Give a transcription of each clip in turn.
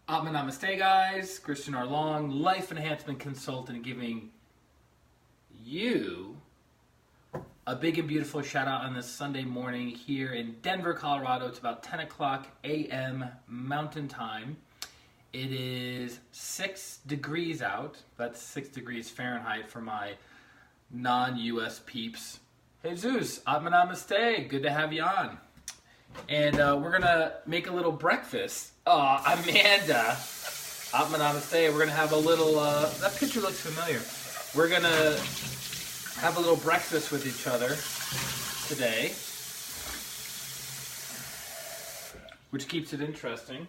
Namaste, guys. ChristianRLong, life enhancement consultant, giving you a big and beautiful shout out on this Sunday morning here in Denver, Colorado. It's about 10 o'clock a.m. Mountain Time. It is 6 degrees out. That's 6 degrees Fahrenheit for my non-US peeps. Jesus, Namaste. Good to have you on. And we're going to make a little breakfast. Amanda, Namaste. We're going to have a little, that picture looks familiar. We're going to have a little breakfast with each other today, which keeps it interesting.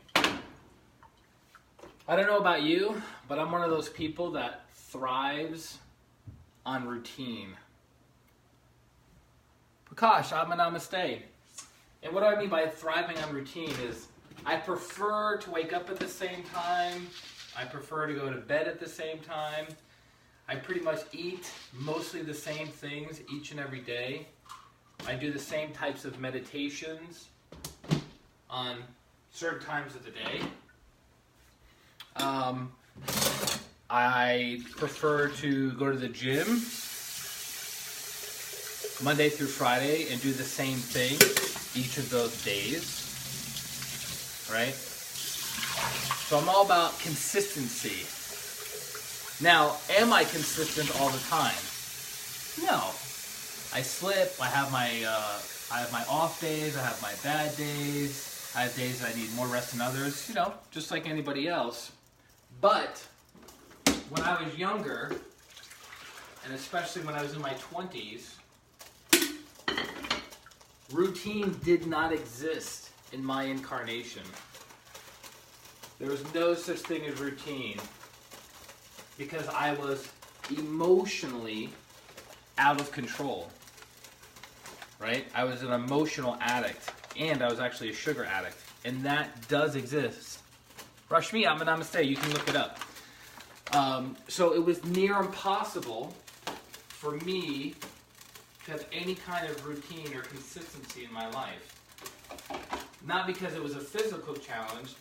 I don't know about you, but I'm one of those people that thrives on routine. Prakash, Namaste. And what do I mean by thriving on routine is I prefer to wake up at the same time. I prefer to go to bed at the same time. I pretty much eat mostly the same things each and every day. I do the same types of meditations on certain times of the day. I prefer to go to the gym Monday through Friday and do the same thing each of those days, right? So I'm all about consistency. Now, am I consistent all the time? No. I slip. I have my off days. I have my bad days. I have days that I need more rest than others. You know, just like anybody else. But when I was younger, and especially when I was in my 20s, routine did not exist in my incarnation. There was no such thing as routine because I was emotionally out of control, right? I was an emotional addict, and I was actually a sugar addict, and that does exist. Rashmi, Namaste, you can look it up. So it was near impossible for me to have any kind of routine or consistency in my life. Not because it was a physical challenge,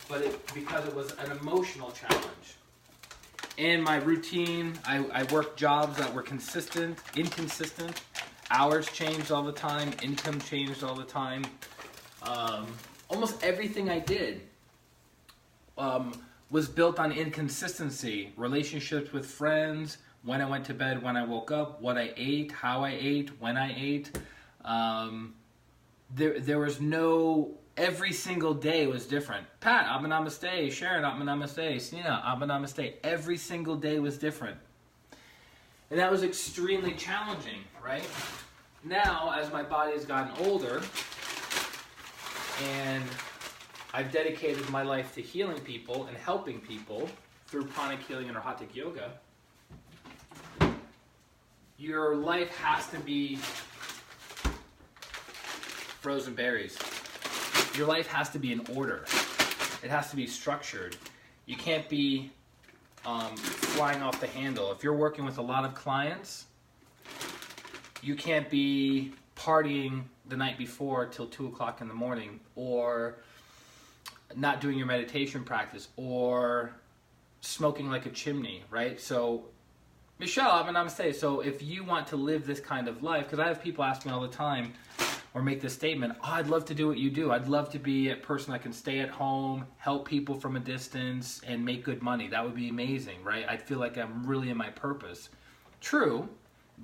but because it was an emotional challenge. And my routine, I worked jobs that were inconsistent. Hours changed all the time. Income changed all the time. Almost everything I did was built on inconsistency. Relationships with friends, when I went to bed, when I woke up, what I ate, how I ate, when I ate. There was no, every single day was different. Pat, Namaste. Sharon, Namaste. Snina, Namaste. Every single day was different. And that was extremely challenging, right? Now, as my body has gotten older, and I've dedicated my life to healing people and helping people through pranic healing and Hatha yoga, your life has to be frozen berries. Your life has to be in order. It has to be structured. You can't be flying off the handle. If you're working with a lot of clients, you can't be partying the night before till 2 o'clock in the morning, or not doing your meditation practice, or smoking like a chimney, right? So Michelle, Namaste. So if you want to live this kind of life, because I have people ask me all the time, or make this statement, I'd love to do what you do. I'd love to be a person that can stay at home, help people from a distance, and make good money. That would be amazing, right? I'd feel like I'm really in my purpose. True,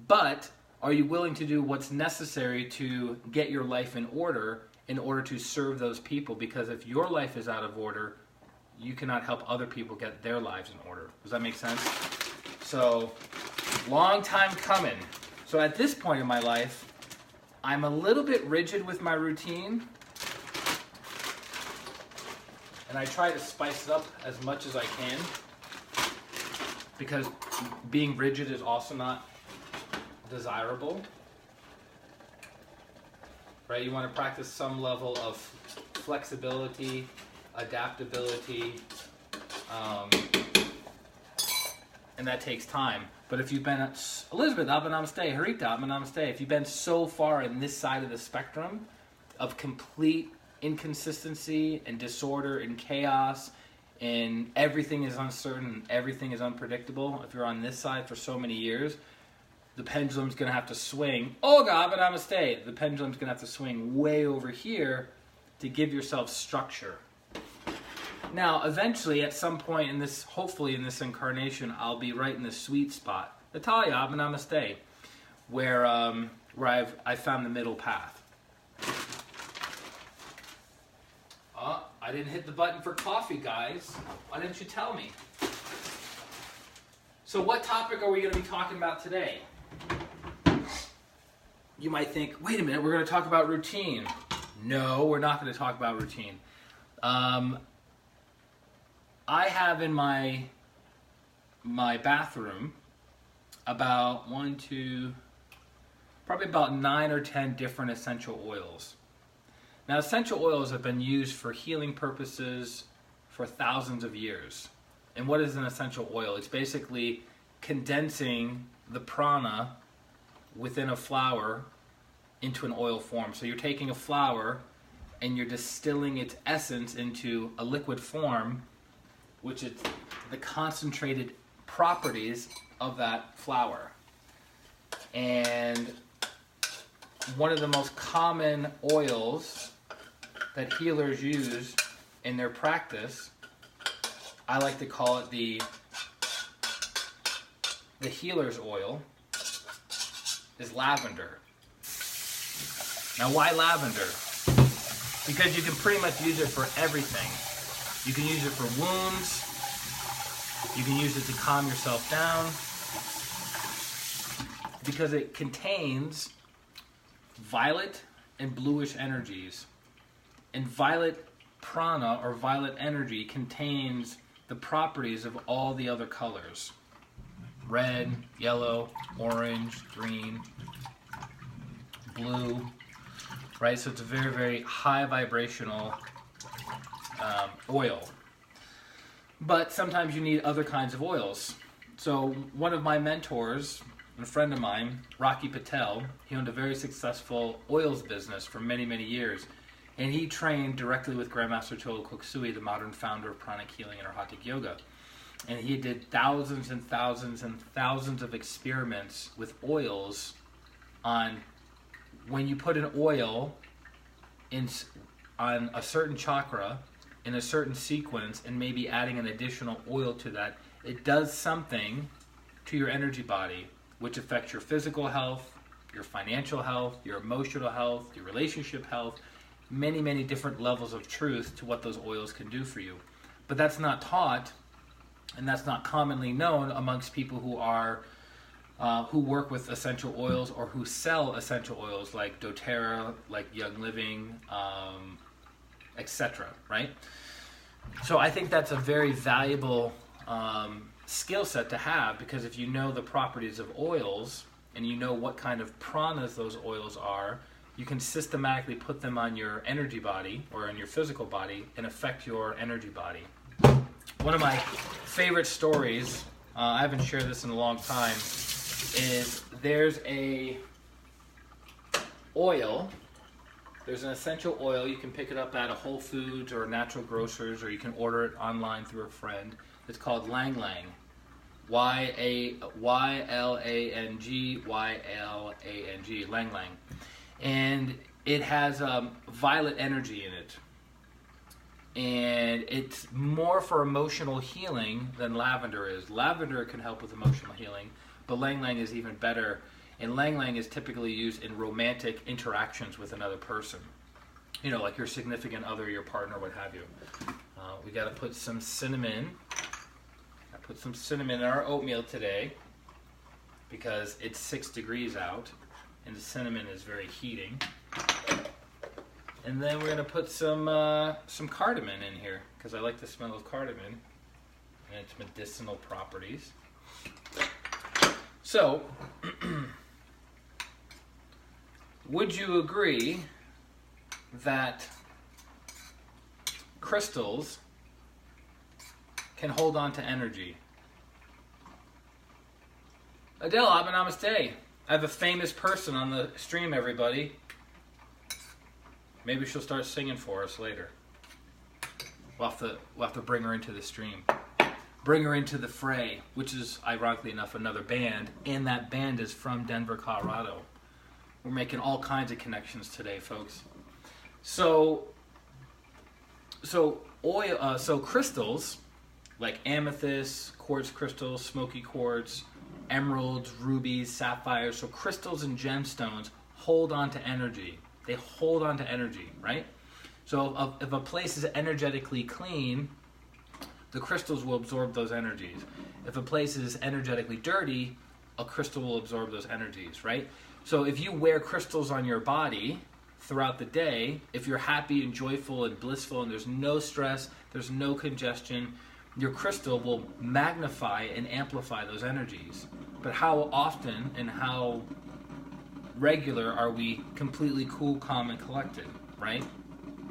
but are you willing to do what's necessary to get your life in order to serve those people? Because if your life is out of order, you cannot help other people get their lives in order. Does that make sense? So, long time coming. So at this point in my life, I'm a little bit rigid with my routine, and I try to spice it up as much as I can, because being rigid is also not desirable, right? You want to practice some level of flexibility, adaptability, and that takes time. But if you've been, Elizabeth, Namaste, Harita, Namaste, if you've been so far in this side of the spectrum of complete inconsistency and disorder and chaos and everything is uncertain, everything is unpredictable, if you're on this side for so many years, the pendulum's going to have to swing. Oh God, but namaste. The pendulum's going to have to swing way over here to give yourself structure. Now, eventually, at some point in this, hopefully in this incarnation, I'll be right in the sweet spot. Natalia, but namaste. Where I found the middle path. Oh, I didn't hit the button for coffee, guys. Why didn't you tell me? So what topic are we going to be talking about today? You might think, wait a minute, we're going to talk about routine. No, we're not going to talk about routine. I have in my bathroom about probably about 9 or 10 different essential oils. Now, essential oils have been used for healing purposes for thousands of years. And what is an essential oil? It's basically condensing the prana within a flower into an oil form. So you're taking a flower and you're distilling its essence into a liquid form, which is the concentrated properties of that flower. And one of the most common oils that healers use in their practice, I like to call it the healer's oil, is lavender. Now, why lavender? Because you can pretty much use it for everything. You can use it for wounds. You can use it to calm yourself down. Because it contains violet and bluish energies. And violet prana, or violet energy, contains the properties of all the other colors. Red, yellow, orange, green, blue, right? So it's a very, very high vibrational oil. But sometimes you need other kinds of oils. So one of my mentors, and a friend of mine, Rocky Patel, he owned a very successful oils business for many, many years. And he trained directly with Grandmaster Chola Koksui, the modern founder of pranic healing and Arhatic yoga. And he did thousands and thousands and thousands of experiments with oils on when you put an oil on a certain chakra in a certain sequence and maybe adding an additional oil to that, it does something to your energy body, which affects your physical health, your financial health, your emotional health, your relationship health, many, many different levels of truth to what those oils can do for you. But that's not taught, and that's not commonly known amongst people who are who work with essential oils or who sell essential oils like doTERRA, like Young Living, etc. Right? So I think that's a very valuable skill set to have, because if you know the properties of oils and you know what kind of pranas those oils are, you can systematically put them on your energy body or on your physical body and affect your energy body. One of my favorite stories, I haven't shared this in a long time, is there's an essential oil. You can pick it up at a Whole Foods or Natural Grocers, or you can order it online through a friend. It's called Lang Lang. Y-A-L-A-N-G, Lang Lang. And it has violet energy in it. And it's more for emotional healing than lavender is. Lavender can help with emotional healing, but Lang Lang is even better. And Lang Lang is typically used in romantic interactions with another person. You know, like your significant other, your partner, what have you. We got to put some cinnamon. I put some cinnamon in our oatmeal today because it's 6 degrees out, and the cinnamon is very heating. And then we're going to put some cardamom in here because I like the smell of cardamom and its medicinal properties. So, would you agree that crystals can hold on to energy? Adele, Abba Namaste. I have a famous person on the stream, everybody. Maybe she'll start singing for us later. We'll have to bring her into the stream. Bring her into the fray, which is, ironically enough, another band, and that band is from Denver, Colorado. We're making all kinds of connections today, folks. So crystals like amethyst, quartz crystals, smoky quartz, emeralds, rubies, sapphires. So crystals and gemstones hold on to energy. They hold on to energy, right? So if a place is energetically clean, the crystals will absorb those energies. If a place is energetically dirty, a crystal will absorb those energies, right? So if you wear crystals on your body throughout the day, if you're happy and joyful and blissful and there's no stress, there's no congestion, your crystal will magnify and amplify those energies. But how often and how regular are we completely cool, calm, and collected, right?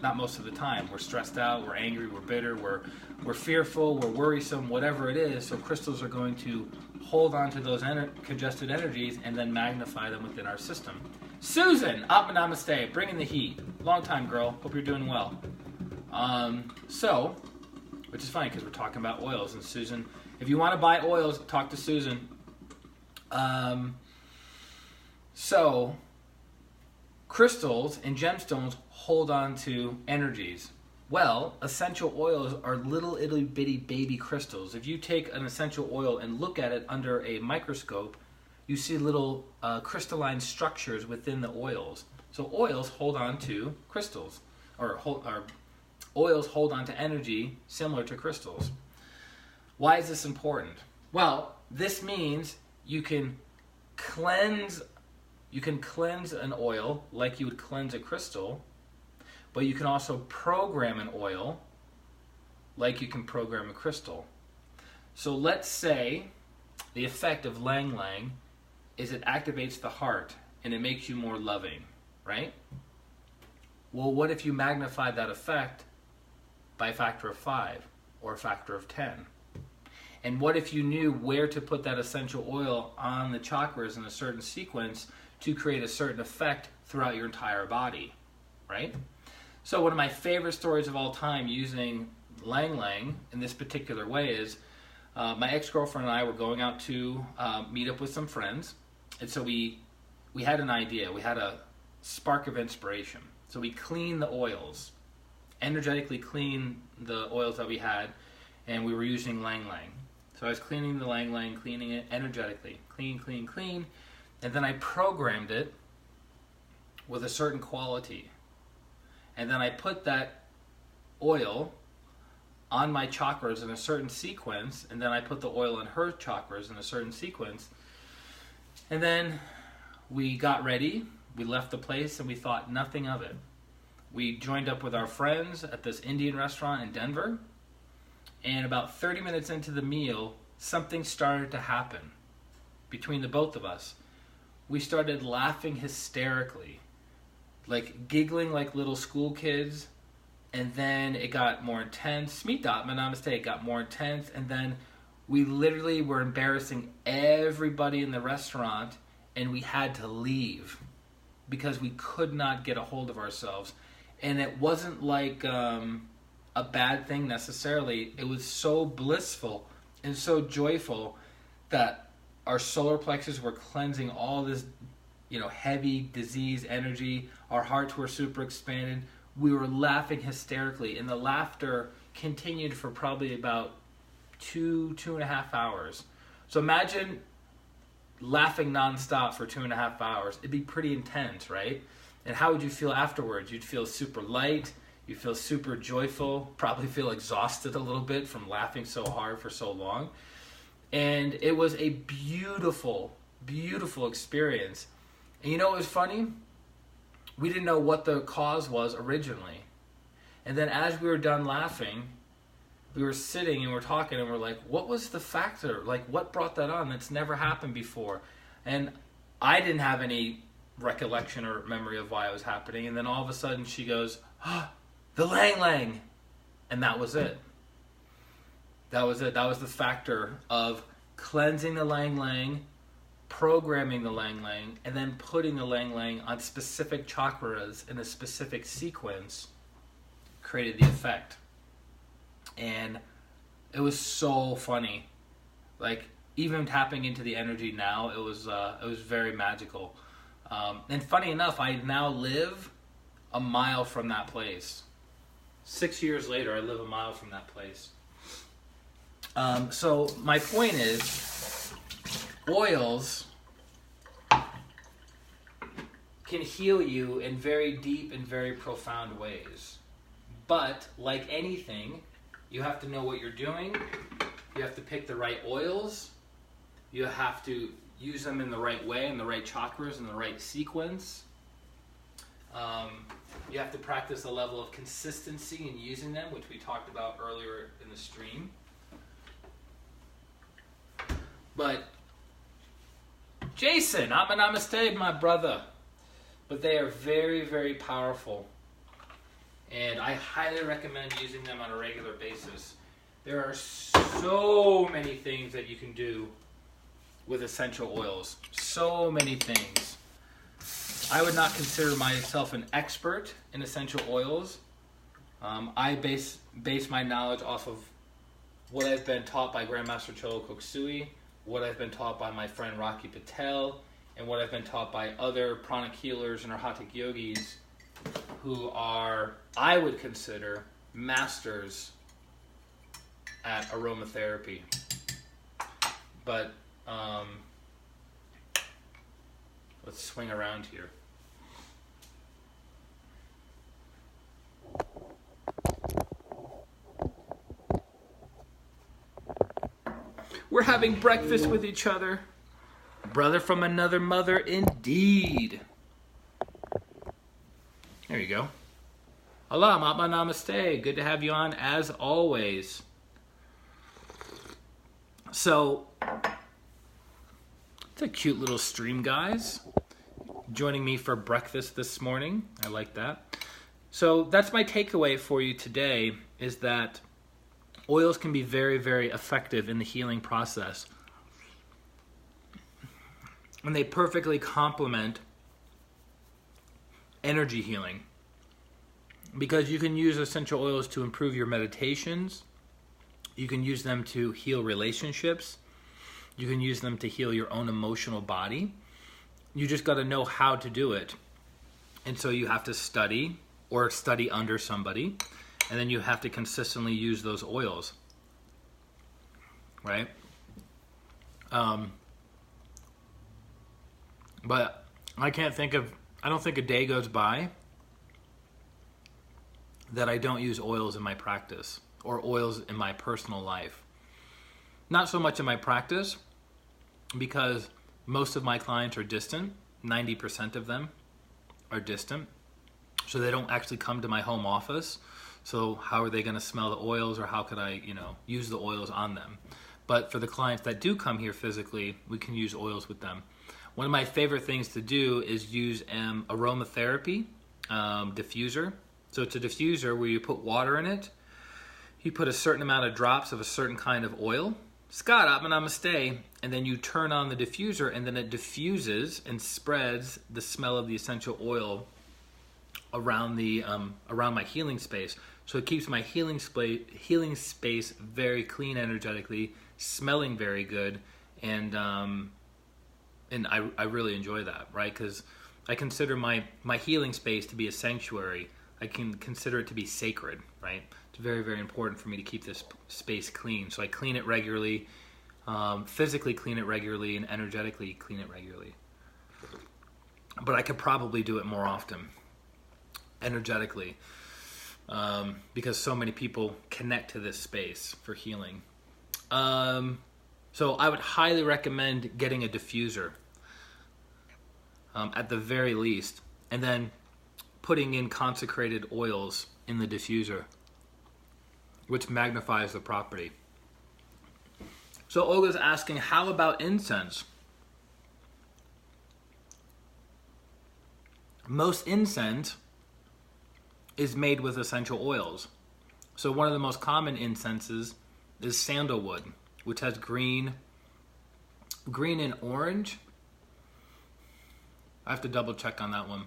Not most of the time. We're stressed out, we're angry, we're bitter, we're fearful, we're worrisome, whatever it is. So crystals are going to hold on to those congested energies and then magnify them within our system. Susan, namaste, bringing the heat. Long time, girl. Hope you're doing well. Which is funny because we're talking about oils. And Susan, if you want to buy oils, talk to Susan. Crystals and gemstones hold on to energies. Well, essential oils are little itty bitty baby crystals. If you take an essential oil and look at it under a microscope, you see little crystalline structures within the oils. So oils hold on to crystals, or oils hold on to energy similar to crystals. Why is this important? Well, this means you can cleanse an oil like you would cleanse a crystal, but you can also program an oil like you can program a crystal. So let's say the effect of Lang Lang is it activates the heart and it makes you more loving, right? Well, what if you magnify that effect by a factor of 5 or a factor of 10? And what if you knew where to put that essential oil on the chakras in a certain sequence to create a certain effect throughout your entire body, right? So one of my favorite stories of all time using Lang Lang in this particular way is my ex-girlfriend and I were going out to meet up with some friends. And so we had an idea. We had a spark of inspiration. So we cleaned the oils, energetically cleaned the oils that we had, and we were using Lang Lang. So I was cleaning the Lang Lang, cleaning it energetically. Clean, clean, clean. And then I programmed it with a certain quality. And then I put that oil on my chakras in a certain sequence, and then I put the oil on her chakras in a certain sequence. And then we got ready, we left the place, and we thought nothing of it. We joined up with our friends at this Indian restaurant in Denver, and about 30 minutes into the meal, something started to happen between the both of us. We started laughing hysterically, like giggling like little school kids, and then it got more intense. It got more intense, and then we literally were embarrassing everybody in the restaurant, and we had to leave because we could not get a hold of ourselves. And it wasn't like a bad thing necessarily. It was so blissful and so joyful that our solar plexus were cleansing all this, heavy disease energy. Our hearts were super expanded. We were laughing hysterically, and the laughter continued for probably about 2.5 hours. So imagine laughing nonstop for 2.5 hours. It'd be pretty intense, right? And how would you feel afterwards? You'd feel super light. You'd feel super joyful. Probably feel exhausted a little bit from laughing so hard for so long. And it was a beautiful, beautiful experience. And you know what was funny? We didn't know what the cause was originally. And then as we were done laughing, we were sitting and we're talking and we're like, what was the factor? Like, what brought that on? That's never happened before. And I didn't have any recollection or memory of why it was happening. And then all of a sudden she goes, the Lang Lang. And that was it. That was it. That was the factor of cleansing the Lang Lang, programming the Lang Lang, and then putting the Lang Lang on specific chakras in a specific sequence created the effect. And it was so funny. Like, even tapping into the energy now, it was very magical. And funny enough, I now live a mile from that place. 6 years later, I live a mile from that place. So my point is, oils can heal you in very deep and very profound ways. But like anything, you have to know what you're doing. You have to pick the right oils. You have to use them in the right way, in the right chakras, in the right sequence. You have to practice a level of consistency in using them, which we talked about earlier in the stream. But Jason, namaste, my brother. But they are very, very powerful. And I highly recommend using them on a regular basis. There are so many things that you can do with essential oils. So many things. I would not consider myself an expert in essential oils. I base my knowledge off of what I've been taught by Grandmaster Chola Koksui, what I've been taught by my friend Rocky Patel, and what I've been taught by other pranic healers and Arhatic yogis who are, I would consider, masters at aromatherapy. But let's swing around here. We're having breakfast with each other. Brother from another mother, indeed. There you go. Allah, Matma Namaste. Good to have you on as always. So, it's a cute little stream, guys. Joining me for breakfast this morning. I like that. So, that's my takeaway for you today, is that oils can be very, very effective in the healing process. And they perfectly complement energy healing. Because you can use essential oils to improve your meditations. You can use them to heal relationships. You can use them to heal your own emotional body. You just got to know how to do it. And so you have to study or study under somebody. And then you have to consistently use those oils. Right? But I don't think a day goes by that I don't use oils in my practice or oils in my personal life. Not so much in my practice, because most of my clients are distant. 90% of them are distant. So they don't actually come to my home office. So how are they going to smell the oils, or how could I, use the oils on them? But for the clients that do come here physically, we can use oils with them. One of my favorite things to do is use aromatherapy diffuser. So it's a diffuser where you put water in it. You put a certain amount of drops of a certain kind of oil. Scott, Atma Namaste. And then you turn on the diffuser, and then it diffuses and spreads the smell of the essential oil around my healing space. So it keeps my healing space very clean energetically, smelling very good, and I really enjoy that, right? Because I consider my healing space to be a sanctuary. I can consider it to be sacred, right? It's very, very important for me to keep this space clean. So I clean it regularly, physically clean it regularly, and energetically clean it regularly. But I could probably do it more often, energetically, because so many people connect to this space for healing. So I would highly recommend getting a diffuser, at the very least, and then putting in consecrated oils in the diffuser, which magnifies the property. So Olga's asking, how about incense? Most incense is made with essential oils. So one of the most common incenses is sandalwood, which has green and orange. I have to double check on that one.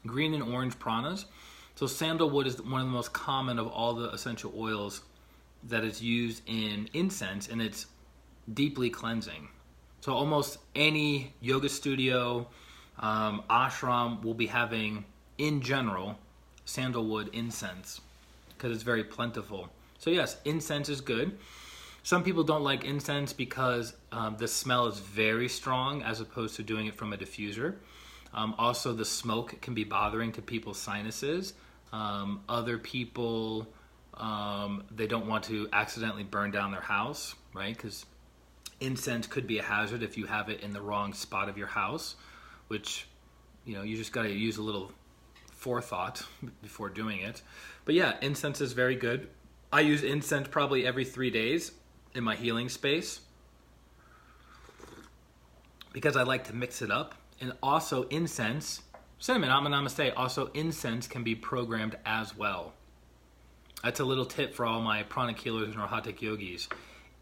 Green and orange pranas. So sandalwood is one of the most common of all the essential oils that is used in incense, and it's deeply cleansing. So almost any yoga studio, ashram will be having, in general, sandalwood incense because it's very plentiful. So yes, incense is good. Some people don't like incense because the smell is very strong as opposed to doing it from a diffuser. Also, the smoke can be bothering to people's sinuses. Other people, they don't want to accidentally burn down their house, right? Because incense could be a hazard if you have it in the wrong spot of your house, which, you just got to use a little forethought before doing it. But yeah, incense is very good. I use incense probably every 3 days in my healing space because I like to mix it up. And also incense, cinnamon, namaste, also incense can be programmed as well. That's a little tip for all my pranic healers and arhatic yogis.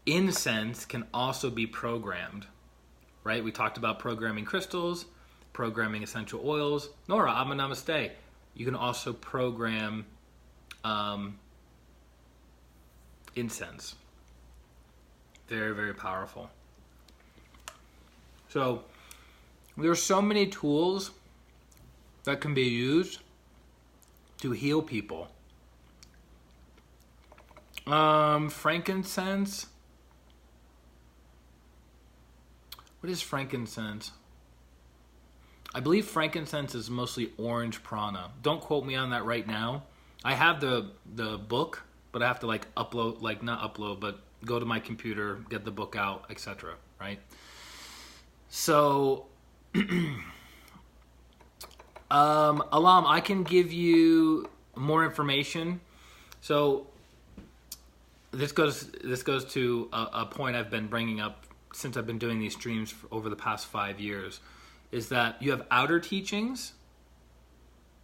Incense can also be programmed, right? We talked about programming crystals, programming essential oils. Nora, namaste. You can also program incense. Very, very powerful. So there's so many tools that can be used to heal people. Frankincense. What is frankincense? I believe frankincense is mostly orange prana. Don't quote me on that right now. I have the book, but I have to but go to my computer, get the book out, etc. Right? So, Alam, I can give you more information. So this goes to a point I've been bringing up since I've been doing these streams over the past 5 years, is that you have outer teachings.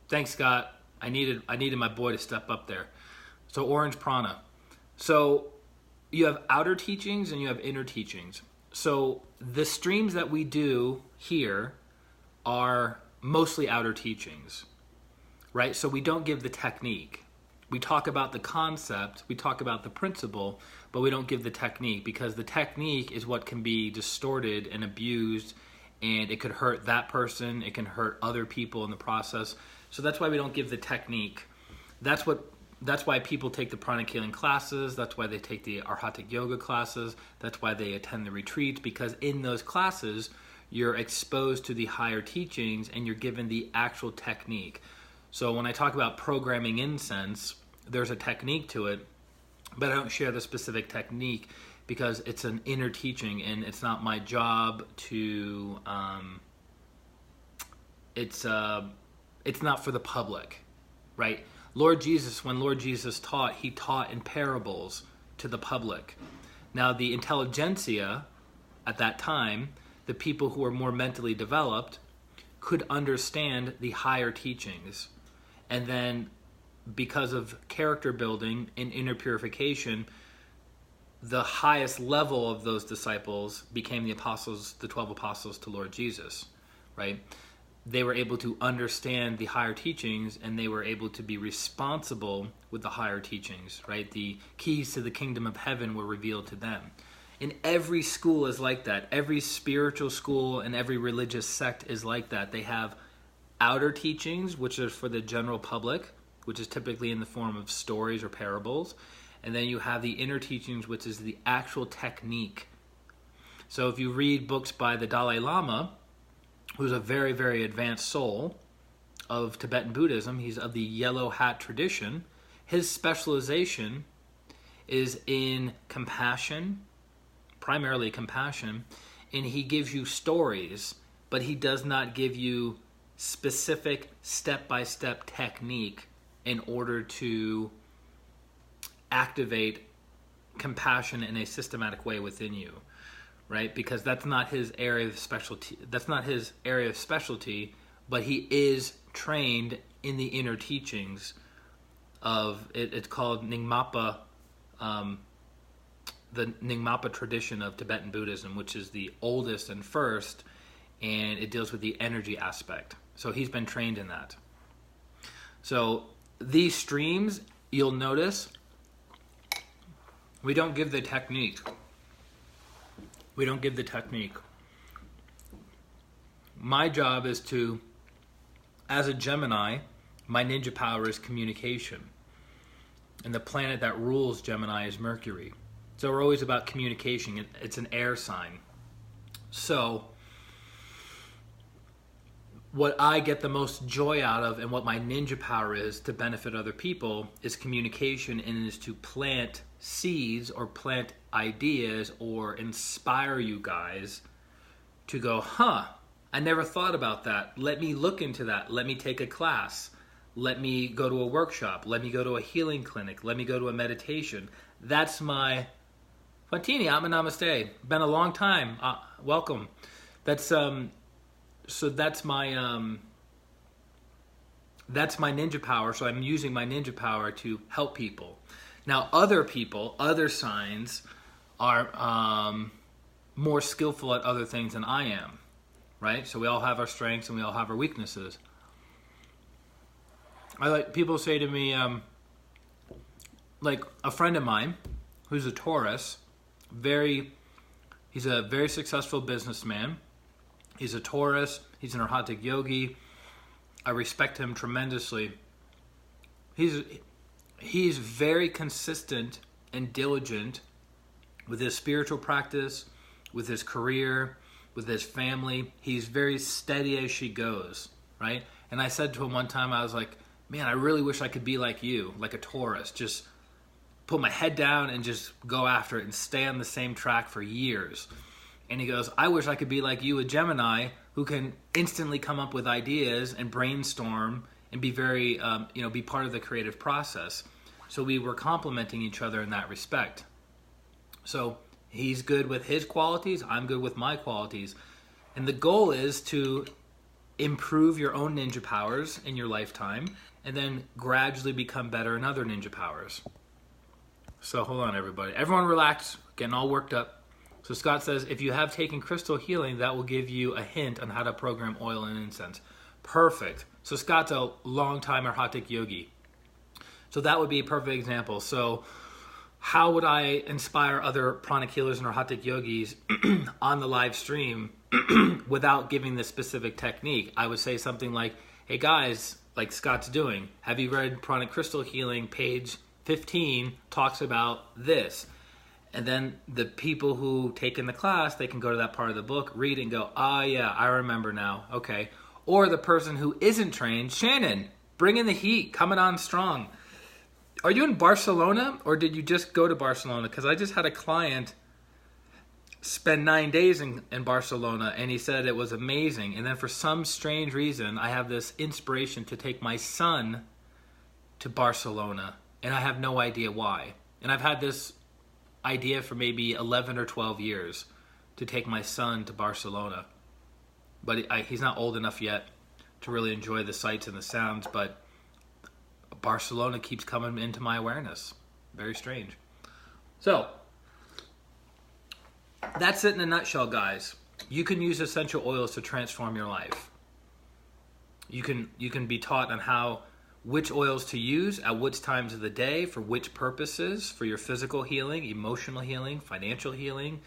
Thanks, Scott. I needed my boy to step up there. So orange prana. So you have outer teachings and you have inner teachings. So the streams that we do here are mostly outer teachings, right? So we don't give the technique. We talk about the concept, we talk about the principle, but we don't give the technique because the technique is what can be distorted and abused, and it could hurt that person, it can hurt other people in the process. So that's why we don't give the technique. That's why people take the pranic healing classes, that's why they take the arhatic yoga classes, that's why they attend the retreats, because in those classes, you're exposed to the higher teachings and you're given the actual technique. So when I talk about programming incense, there's a technique to it, but I don't share the specific technique because it's an inner teaching and it's not my job to, it's not for the public, right? Lord Jesus, when Lord Jesus taught, he taught in parables to the public. Now the intelligentsia at that time, the people who were more mentally developed, could understand the higher teachings. And then because of character building and inner purification, the highest level of those disciples became the apostles, the 12 apostles to Lord Jesus, right? They were able to understand the higher teachings and they were able to be responsible with the higher teachings, right? The keys to the kingdom of heaven were revealed to them. And every school is like that. Every spiritual school and every religious sect is like that. They have outer teachings, which are for the general public, which is typically in the form of stories or parables. And then you have the inner teachings, which is the actual technique. So if you read books by the Dalai Lama, who's a very, very advanced soul of Tibetan Buddhism, he's of the yellow hat tradition, his specialization is in compassion, primarily compassion, and he gives you stories, but he does not give you specific step-by-step technique in order to activate compassion in a systematic way within you, right? Because that's not his area of specialty. That's not his area of specialty, but he is trained in the inner teachings of it. It's called Nyingmapa, the Nyingmapa tradition of Tibetan Buddhism, which is the oldest and first, and it deals with the energy aspect. So he's been trained in that. So these streams, you'll notice, We don't give the technique. We don't give the technique. My job is to, as a Gemini, my ninja power is communication. And the planet that rules Gemini is Mercury. So we're always about communication. It's an air sign. So what I get the most joy out of and what my ninja power is to benefit other people is communication, and is to plant seeds or plant ideas or inspire you guys to go, I never thought about that. Let me look into that. Let me take a class. Let me go to a workshop. Let me go to a healing clinic. Let me go to a meditation. That's my... Fantini, namaste. Been a long time. Welcome. That's so that's my ninja power. So I'm using my ninja power to help people. Now, other people, other signs are more skillful at other things than I am, right? So we all have our strengths and we all have our weaknesses. People say to me, like a friend of mine who's a Taurus, he's a very successful businessman. He's a Taurus. He's an Arhatic yogi. I respect him tremendously. He's very consistent and diligent with his spiritual practice, with his career, with his family. He's very steady as she goes, right? And I said to him one time, I was like, man, I really wish I could be like you, like a Taurus. Just put my head down and just go after it and stay on the same track for years. And he goes, I wish I could be like you, a Gemini, who can instantly come up with ideas and brainstorm and be very, be part of the creative process. So we were complementing each other in that respect. So he's good with his qualities, I'm good with my qualities. And the goal is to improve your own ninja powers in your lifetime and then gradually become better in other ninja powers. So hold on, everybody. Everyone relax, getting all worked up. So Scott says, if you have taken crystal healing, that will give you a hint on how to program oil and incense. Perfect. So Scott's a long-time Arhatic yogi. So that would be a perfect example. So how would I inspire other pranic healers and Arhatic yogis on the live stream without giving the specific technique? I would say something like, hey guys, like Scott's doing, have you read Pranic Crystal Healing? Page 15 talks about this. And then the people who take in the class, they can go to that part of the book, read it and go, yeah, I remember now. Okay. Or the person who isn't trained, Shannon, bring in the heat, coming on strong. Are you in Barcelona or did you just go to Barcelona? Because I just had a client spend 9 days in Barcelona and he said it was amazing. And then for some strange reason, I have this inspiration to take my son to Barcelona and I have no idea why. And I've had this idea for maybe 11 or 12 years to take my son to Barcelona. But he's not old enough yet to really enjoy the sights and the sounds, but Barcelona keeps coming into my awareness. Very strange. So, that's it in a nutshell, guys. You can use essential oils to transform your life. You can be taught on which oils to use at which times of the day, for which purposes, for your physical healing, emotional healing, financial healing,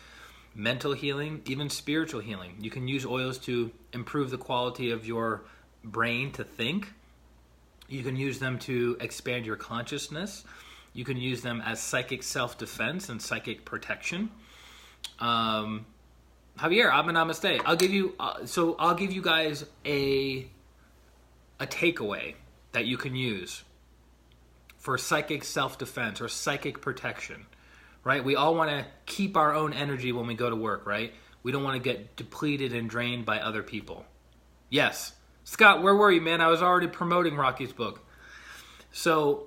mental healing, even spiritual healing. You can use oils to improve the quality of your brain to think. You can use them to expand your consciousness. You can use them as psychic self-defense and psychic protection. Javier, namaste. I'll give you guys a takeaway that you can use for psychic self-defense or psychic protection, right? We all want to keep our own energy when we go to work, right? We don't want to get depleted and drained by other people. Yes. Scott, where were you, man? I was already promoting Rocky's book. So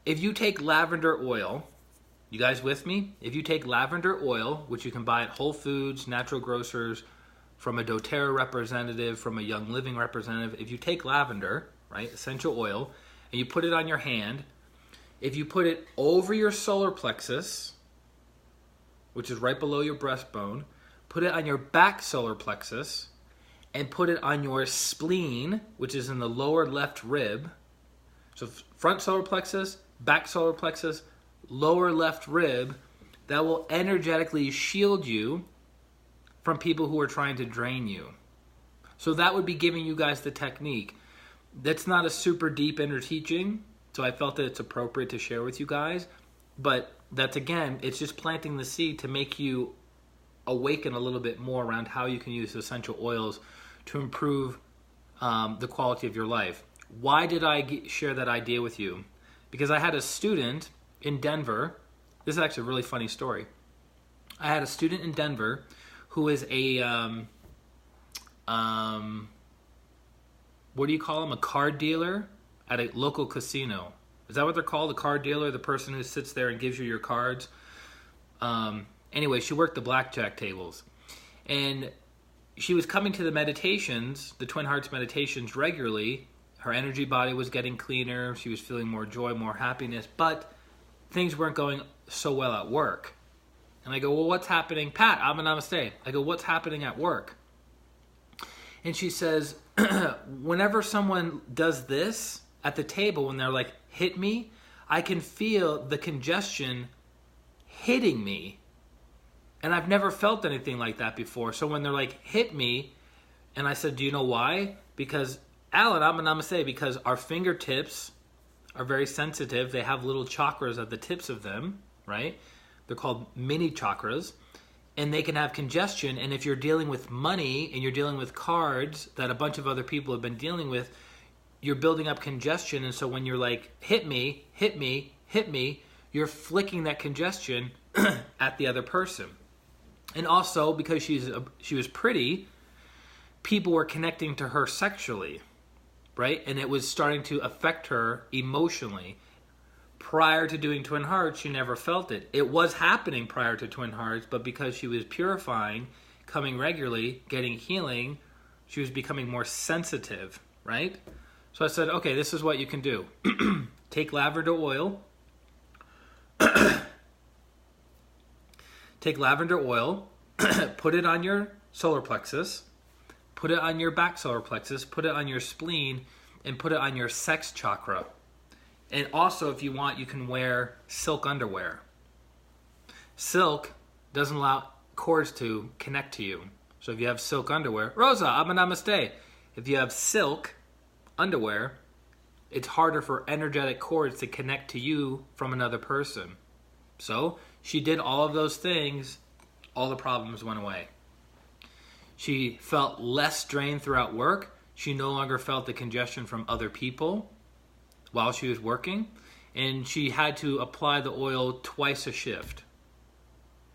if you take lavender oil, you guys with me? If you take lavender oil, which you can buy at Whole Foods, Natural Grocers, from a doTERRA representative, from a Young Living representative, if you take lavender, right, essential oil, and you put it on your hand, if you put it over your solar plexus, which is right below your breastbone, put it on your back solar plexus, and put it on your spleen, which is in the lower left rib. So front solar plexus, back solar plexus, lower left rib that will energetically shield you from people who are trying to drain you. So that would be giving you guys the technique. That's not a super deep inner teaching, so I felt that it's appropriate to share with you guys. But that's, again, it's just planting the seed to make you awaken a little bit more around how you can use essential oils to improve the quality of your life. Why did I share that idea with you? Because I had a student in Denver. This is actually a really funny story. I had a student in Denver who is a, what do you call them? A card dealer at a local casino. Is that what they're called? A card dealer? The person who sits there and gives you your cards? Anyway, she worked the blackjack tables. And she was coming to the meditations, the Twin Hearts meditations, regularly. Her energy body was getting cleaner. She was feeling more joy, more happiness. But things weren't going so well at work. And I go, well, what's happening? Pat, namaste. I go, what's happening at work? And she says, whenever someone does this at the table, when they're like, hit me, I can feel the congestion hitting me. And I've never felt anything like that before. So when they're like, hit me, and I said, do you know why? Because, Alan, namaste, because our fingertips are very sensitive. They have little chakras at the tips of them, right? They're called mini chakras. And they can have congestion. And if you're dealing with money and you're dealing with cards that a bunch of other people have been dealing with, you're building up congestion. And so when you're like, hit me, hit me, hit me, you're flicking that congestion at the other person. And also, because she was pretty, people were connecting to her sexually, right? And it was starting to affect her emotionally. Prior to doing Twin Hearts, she never felt it. It was happening prior to Twin Hearts, but because she was purifying, coming regularly, getting healing, she was becoming more sensitive, right? So I said, okay, this is what you can do. Take lavender oil. Take lavender oil, put it on your solar plexus, put it on your back solar plexus, put it on your spleen, and put it on your sex chakra. And also, if you want, you can wear silk underwear. Silk doesn't allow cords to connect to you. So if you have silk underwear, Rosa, namaste. If you have silk underwear, it's harder for energetic cords to connect to you from another person. So she did all of those things, all the problems went away. She felt less strained throughout work. She no longer felt the congestion from other people while she was working. And she had to apply the oil twice a shift.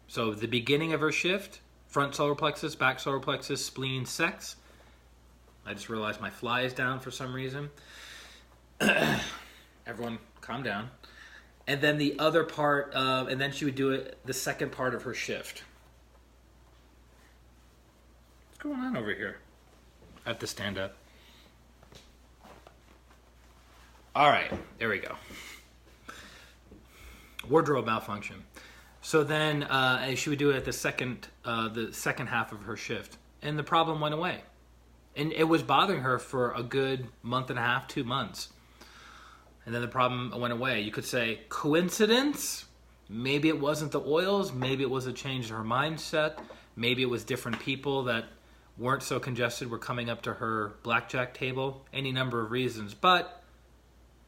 So the beginning of her shift, front solar plexus, back solar plexus, spleen, sex. I just realized my fly is down for some reason. Everyone calm down. And then the other part, and then she would do it the second part of her shift. What's going on over here? I have to stand up. All right, there we go. Wardrobe malfunction. So then she would do it at the second half of her shift, and the problem went away. And it was bothering her for a good month and a half, 2 months. And then the problem went away. You could say, coincidence? Maybe it wasn't the oils. Maybe it was a change in her mindset. Maybe it was different people that weren't so congested were coming up to her blackjack table. Any number of reasons. But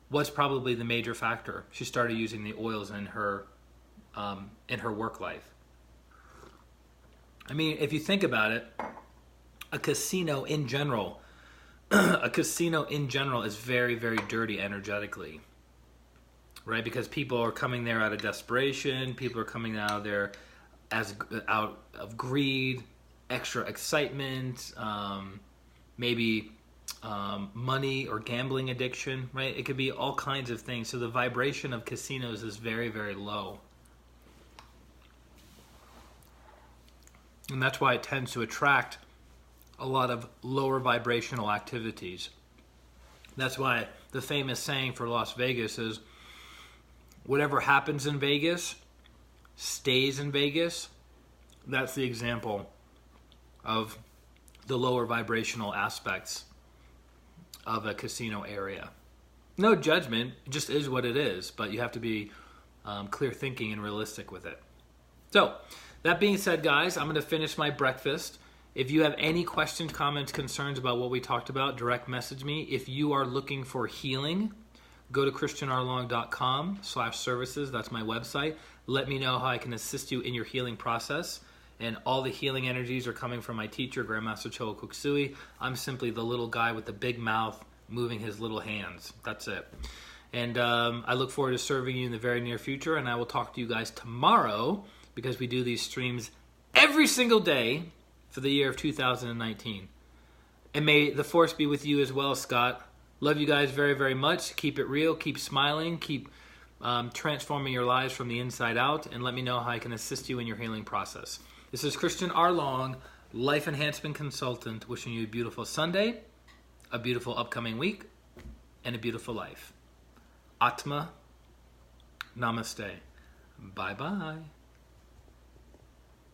what's probably the major factor? She started using the oils in her work life. I mean, if you think about it, a casino in general is very, very dirty energetically, right? Because people are coming there out of desperation. People are coming out there out of greed, extra excitement, maybe money or gambling addiction, right? It could be all kinds of things. So the vibration of casinos is very, very low. And that's why it tends to attract a lot of lower vibrational activities. That's why the famous saying for Las Vegas is, whatever happens in Vegas stays in Vegas. That's the example of the lower vibrational aspects of a casino area. No judgment, it just is what it is, but you have to be clear thinking and realistic with it. So, that being said, guys, I'm going to finish my breakfast. If you have any questions, comments, concerns about what we talked about, direct message me. If you are looking for healing, go to ChristianRLong.com/services. That's my website. Let me know how I can assist you in your healing process. And all the healing energies are coming from my teacher, Grandmaster Choa Kuk-Sui. I'm simply the little guy with the big mouth moving his little hands. That's it. And I look forward to serving you in the very near future. And I will talk to you guys tomorrow, because we do these streams every single day for the year of 2019. And may the force be with you as well, Scott. Love you guys very, very much. Keep it real. Keep smiling. Keep transforming your lives from the inside out. And let me know how I can assist you in your healing process. This is Christian R. Long, Life Enhancement Consultant, wishing you a beautiful Sunday, a beautiful upcoming week, and a beautiful life. Atma. Namaste. Bye-bye.